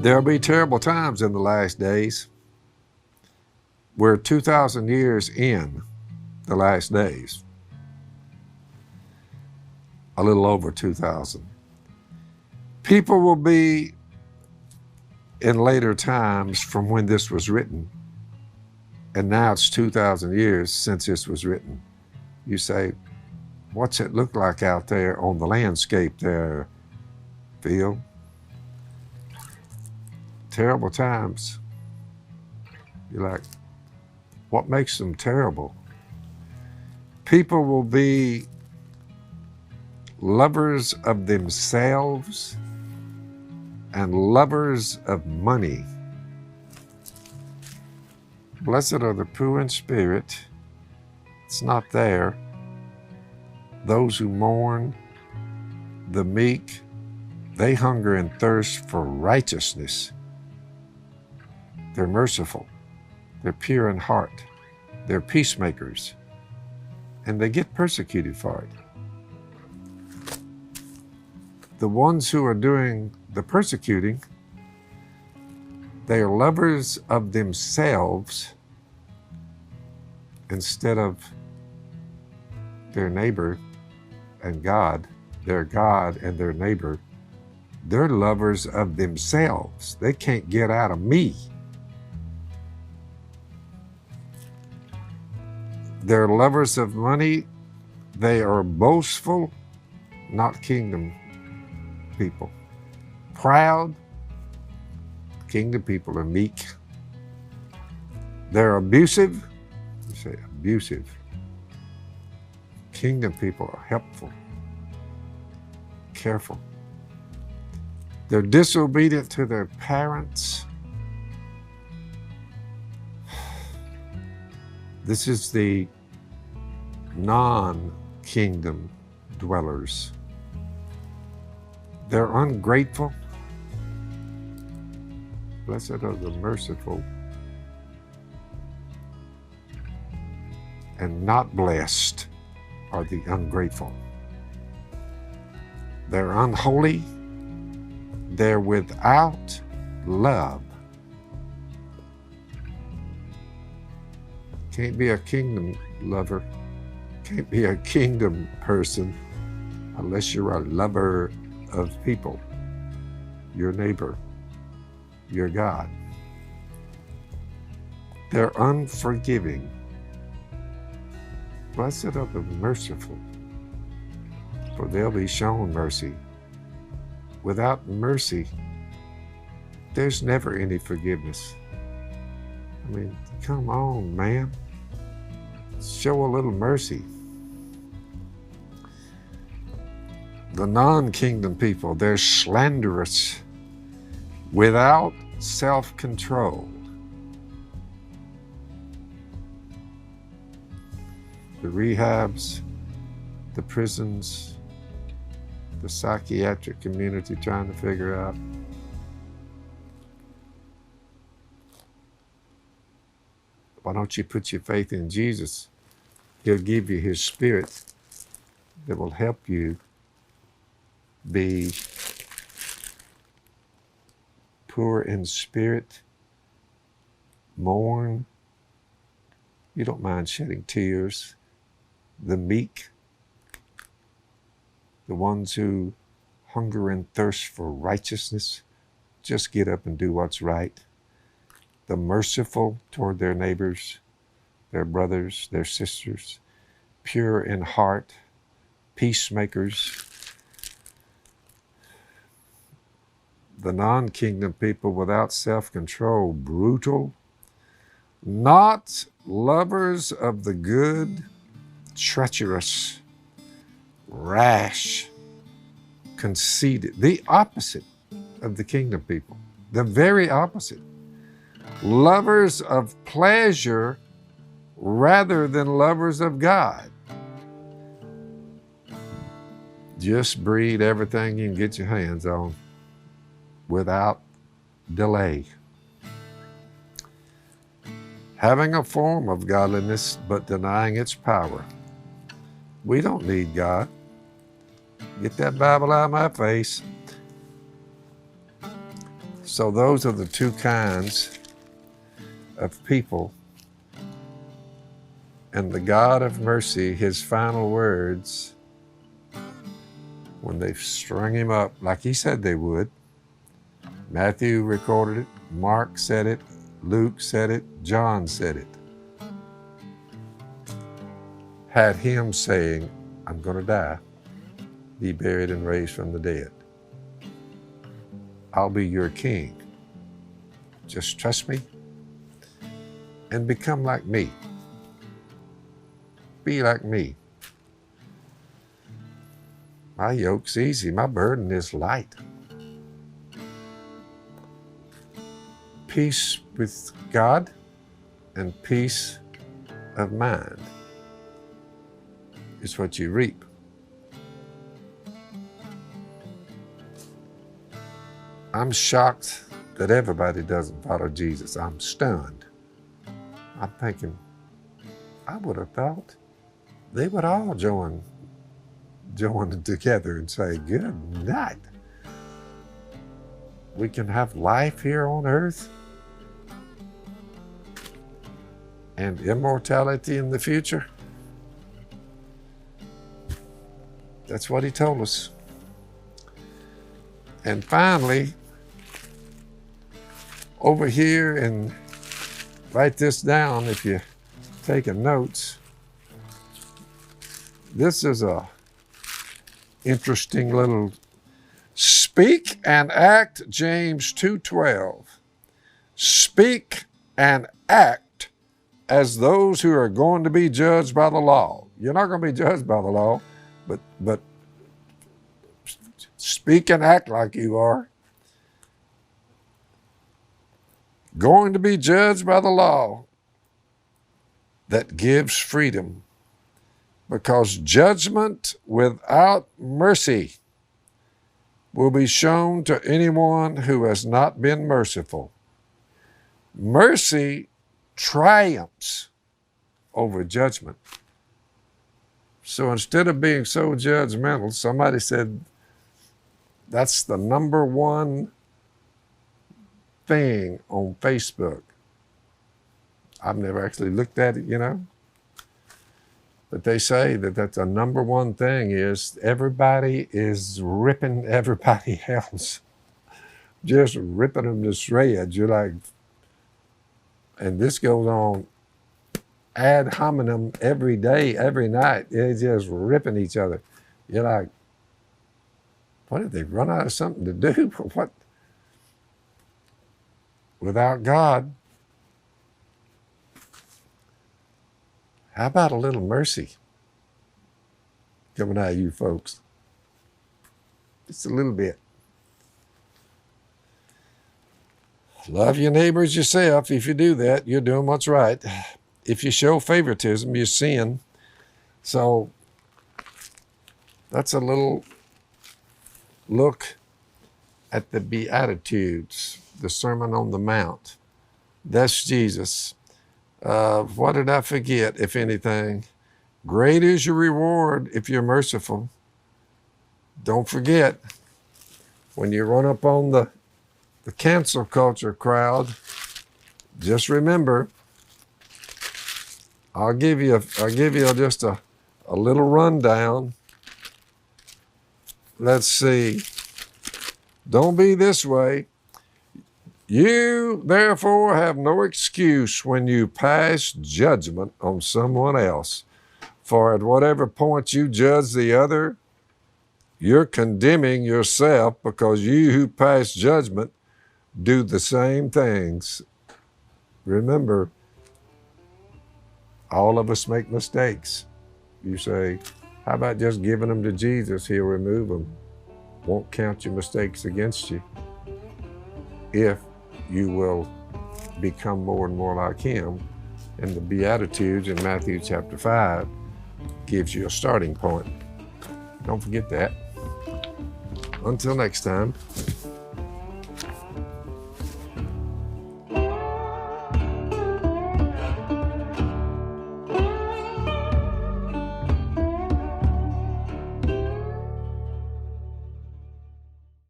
There'll be terrible times in the last days. We're 2,000 years in the last days. A little over 2,000. People will be in later times from when this was written, and now it's 2,000 years since this was written. You say, what's it look like out there on the landscape there, Phil? Terrible times. You're like, what makes them terrible? People will be lovers of themselves and lovers of money. Blessed are the poor in spirit. It's not there. Those who mourn, the meek, they hunger and thirst for righteousness. They're merciful. They're pure in heart. They're peacemakers. And they get persecuted for it. The ones who are doing the persecuting, they are lovers of themselves instead of their neighbor and God, their God and their neighbor. They're lovers of themselves. They can't get out of me. They're lovers of money. They are boastful, not kingdom people. Proud, kingdom people are meek. They're abusive. You say abusive. Kingdom people are helpful, careful. They're disobedient to their parents. This is the non-kingdom dwellers. They're ungrateful. Blessed are the merciful. And not blessed are the ungrateful. They're unholy. They're without love. Can't be a kingdom lover. Can't be a kingdom person unless you're a lover of people, your neighbor, your God. They're unforgiving. Blessed are the merciful, for they'll be shown mercy. Without mercy, there's never any forgiveness. I mean, come on, man. Show a little mercy. The non-kingdom people, they're slanderous, without self-control. The rehabs, the prisons, the psychiatric community trying to figure out. Why don't you put your faith in Jesus? He'll give you his spirit that will help you be poor in spirit, mourn. You don't mind shedding tears. The meek, the ones who hunger and thirst for righteousness, just get up and do what's right. The merciful toward their neighbors, their brothers, their sisters, pure in heart, peacemakers. The non-kingdom people without self-control, brutal, not lovers of the good, treacherous, rash, conceited, the opposite of the kingdom people, the very opposite. Lovers of pleasure rather than lovers of God. Just breed everything you can get your hands on without delay. Having a form of godliness, but denying its power. We don't need God. Get that Bible out of my face. So those are the two kinds of people. And the God of mercy, his final words, when they've strung him up like he said they would, Matthew recorded it, Mark said it, Luke said it, John said it, had him saying, I'm going to die, be buried and raised from the dead. I'll be your king. Just trust me and become like me. Be like me. My yoke's easy, my burden is light. Peace with God and peace of mind is what you reap. I'm shocked that everybody doesn't follow Jesus. I'm stunned. I'm thinking, I would have thought they would all join together and say, good night. We can have life here on earth and immortality in the future. That's what he told us. And finally, over here, and write this down if you're taking notes. This is a interesting little speak and act, James 2:12. Speak and act as those who are going to be judged by the law. You're not going to be judged by the law, but speak and act like you are. Going to be judged by the law that gives freedom, because judgment without mercy will be shown to anyone who has not been merciful. Mercy triumphs over judgment. So instead of being so judgmental, somebody said that's the number one thing on Facebook. I've never actually looked at it, but they say that that's the number one thing is everybody is ripping everybody else, just ripping them to shreds. You're like, and this goes on ad hominem every day, every night. They're just ripping each other. You're like, what, did they run out of something to do? What? Without God, how about a little mercy coming out of you folks? Just a little bit. Love your neighbors yourself. If you do that, you're doing what's right. If you show favoritism, you sin. So that's a little look at the Beatitudes, the Sermon on the Mount. That's Jesus. What did I forget, if anything? Great is your reward if you're merciful. Don't forget, when you run up on the cancel culture crowd, just remember, I'll give you just a little rundown. Let's see. Don't be this way. You, therefore, have no excuse when you pass judgment on someone else. For at whatever point you judge the other, you're condemning yourself, because you who pass judgment do the same things. Remember, all of us make mistakes. You say, how about just giving them to Jesus? He'll remove them. Won't count your mistakes against you if you will become more and more like him. And the Beatitudes in Matthew chapter 5 gives you a starting point. Don't forget that. Until next time.